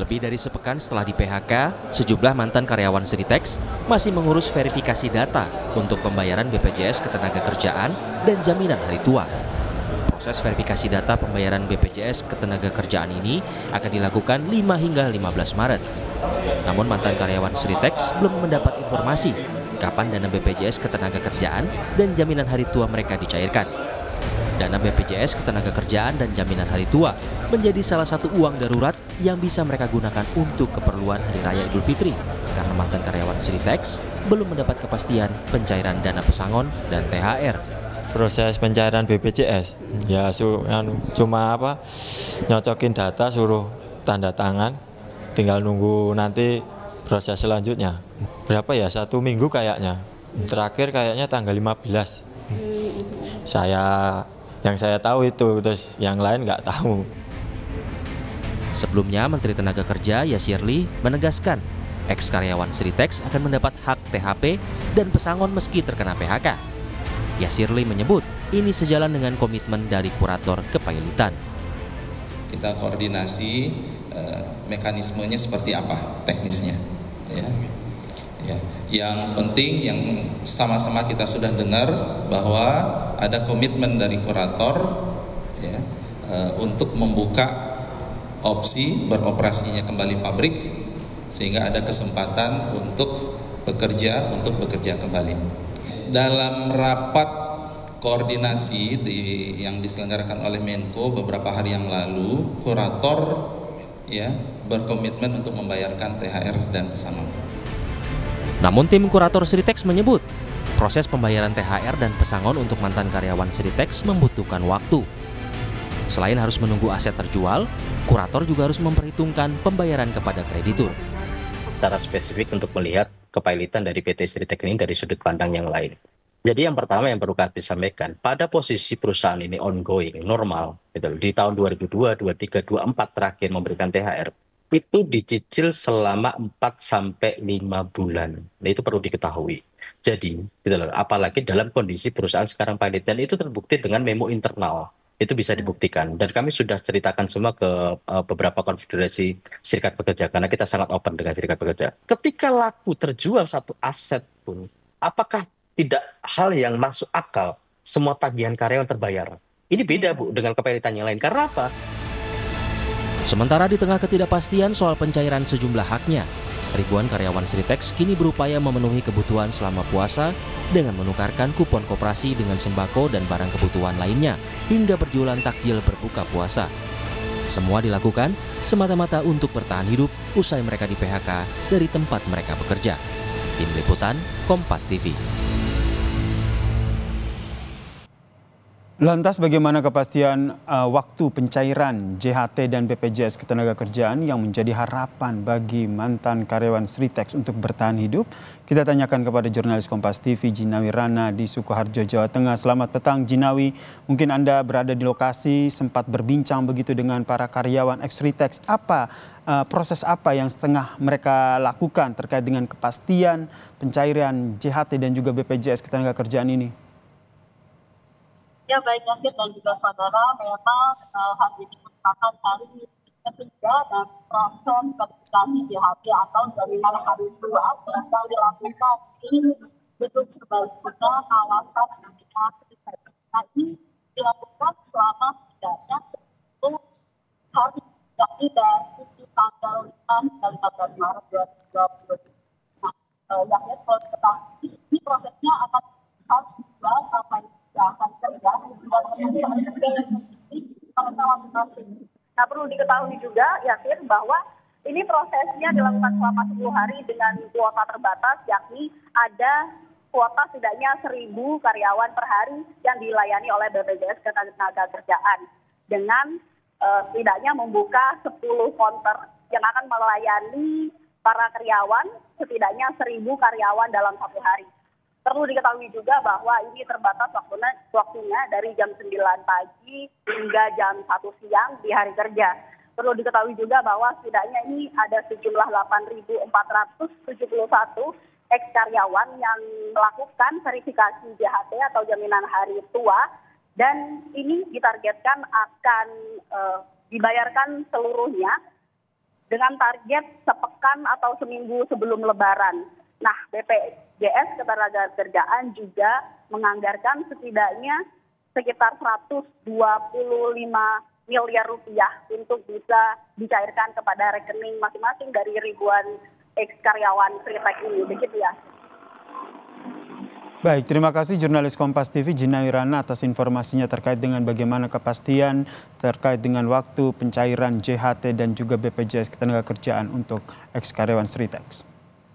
Lebih dari sepekan setelah di PHK, sejumlah mantan karyawan Sritex masih mengurus verifikasi data untuk pembayaran BPJS Ketenagakerjaan dan jaminan hari tua. Proses verifikasi data pembayaran BPJS Ketenagakerjaan ini akan dilakukan 5 hingga 15 Maret. Namun mantan karyawan Sritex belum mendapat informasi kapan dana BPJS Ketenagakerjaan dan jaminan hari tua mereka dicairkan. Dana BPJS Ketenagakerjaan dan jaminan hari tua menjadi salah satu uang darurat yang bisa mereka gunakan untuk keperluan Hari Raya Idul Fitri karena mantan karyawan Sritex belum mendapat kepastian pencairan dana pesangon dan THR. Proses pencairan BPJS ya cuma nyocokin data, suruh tanda tangan, tinggal nunggu nanti proses selanjutnya. Berapa ya, 1 minggu kayaknya, terakhir kayaknya tanggal 15. Yang saya tahu itu, terus yang lain nggak tahu. Sebelumnya, Menteri Tenaga Kerja Yasirli menegaskan ex-karyawan Sritex akan mendapat hak THP dan pesangon meski terkena PHK. Yasirli menyebut ini sejalan dengan komitmen dari kurator kepailitan. Kita koordinasi mekanismenya seperti apa teknisnya. Ya. Yang penting yang sama-sama kita sudah dengar bahwa ada komitmen dari kurator ya, untuk membuka opsi beroperasinya kembali pabrik sehingga ada kesempatan untuk bekerja kembali. Dalam rapat koordinasi yang diselenggarakan oleh Menko beberapa hari yang lalu, kurator ya berkomitmen untuk membayarkan THR dan pesangon. Namun tim kurator Sritex menyebut proses pembayaran THR dan pesangon untuk mantan karyawan Sritex membutuhkan waktu. Selain harus menunggu aset terjual, kurator juga harus memperhitungkan pembayaran kepada kreditur. Secara spesifik untuk melihat kepailitan dari PT Sritex ini dari sudut pandang yang lain. Jadi yang pertama yang perlu kami sampaikan, pada posisi perusahaan ini ongoing, normal, gitu, di tahun 2002, 2023, 2024 terakhir memberikan THR, itu dicicil selama 4-5 bulan. Nah, itu perlu diketahui. Jadi, gitu loh, apalagi dalam kondisi perusahaan sekarang pilot, dan itu terbukti dengan memo internal. Itu bisa dibuktikan. Dan kami sudah ceritakan semua ke beberapa konfederasi serikat pekerja, karena kita sangat open dengan serikat pekerja. Ketika laku terjual satu aset pun, apakah tidak hal yang masuk akal semua tagihan karyawan terbayar? Ini beda, Bu, dengan kepailitan yang lain. Karena apa? Sementara di tengah ketidakpastian soal pencairan sejumlah haknya, ribuan karyawan Sritex kini berupaya memenuhi kebutuhan selama puasa dengan menukarkan kupon koperasi dengan sembako dan barang kebutuhan lainnya hingga berjualan takjil berbuka puasa. Semua dilakukan semata-mata untuk bertahan hidup usai mereka di PHK dari tempat mereka bekerja. Tim Liputan, Kompas TV. Lantas bagaimana kepastian waktu pencairan JHT dan BPJS Ketenagakerjaan yang menjadi harapan bagi mantan karyawan Sritex untuk bertahan hidup? Kita tanyakan kepada jurnalis Kompas TV Jinawi Rana di Sukoharjo, Jawa Tengah. Selamat petang Jinawi, mungkin Anda berada di lokasi, sempat berbincang begitu dengan para karyawan ex-Sritex. Proses apa yang setengah mereka lakukan terkait dengan kepastian pencairan JHT dan juga BPJS Ketenagakerjaan ini? Ya baik Yasir dan juga saudara, memang hari ini merupakan hari ketiga dan proses verifikasi JHT atau jaminan hari tua yang sedang dilakukan di gedung Serbaguna kawasan Sekitar ini dilakukan selama setidaknya 10 hari, yakni dari tanggal 5 hingga 15 Maret 2020. Nah, Yasir, kalau diketahui ini prosesnya akan 1-2 sampai akan kerja Nah, perlu diketahui juga, Yasir, bahwa ini prosesnya dilakukan selama 10 hari dengan kuota terbatas, yakni ada kuota setidaknya 1.000 karyawan per hari yang dilayani oleh BPJS Ketenagakerjaan dengan setidaknya membuka 10 counter yang akan melayani para karyawan, setidaknya 1.000 karyawan dalam satu hari. Perlu diketahui juga bahwa ini terbatas waktunya dari jam 9 pagi hingga jam 1 siang di hari kerja. Perlu diketahui juga bahwa setidaknya ini ada sejumlah 8.471 ex-karyawan yang melakukan verifikasi JHT atau jaminan hari tua, dan ini ditargetkan akan dibayarkan seluruhnya dengan target sepekan atau seminggu sebelum Lebaran. Nah, BPJS Ketenagakerjaan juga menganggarkan setidaknya sekitar 125 miliar rupiah untuk bisa dicairkan kepada rekening masing-masing dari ribuan ex-karyawan Sritek ini. Begitu ya. Baik, terima kasih jurnalis Kompas TV Gina Wirana atas informasinya terkait dengan bagaimana kepastian terkait dengan waktu pencairan JHT dan juga BPJS Ketenagakerjaan untuk ex-karyawan Sritek.